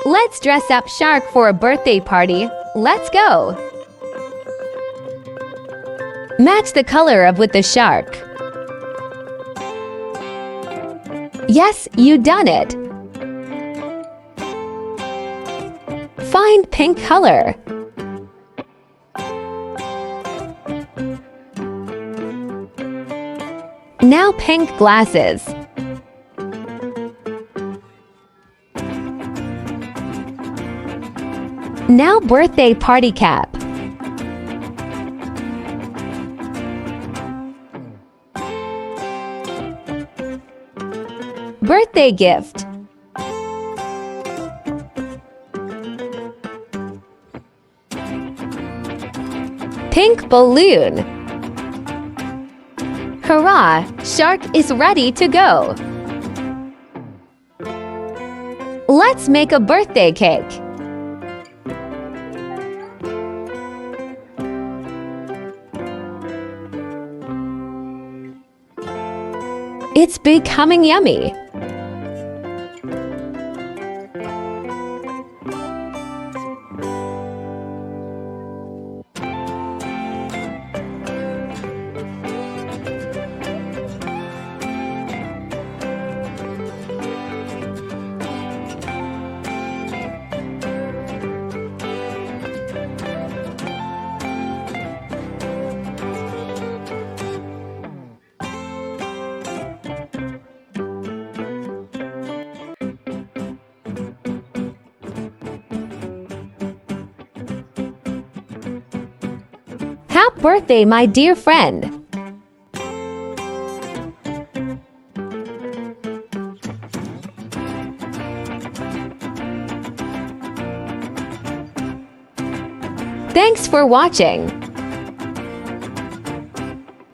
Let's dress up Shark for a birthday party. Let's go! Match the color with the shark. Yes, you done it! Find pink color. Now pink glasses. Now birthday party cap. Birthday gift. Pink balloon. Hurrah! Shark is ready to go. Let's make a birthday cake. It's becoming yummy. Happy birthday, my dear friend! Thanks for watching.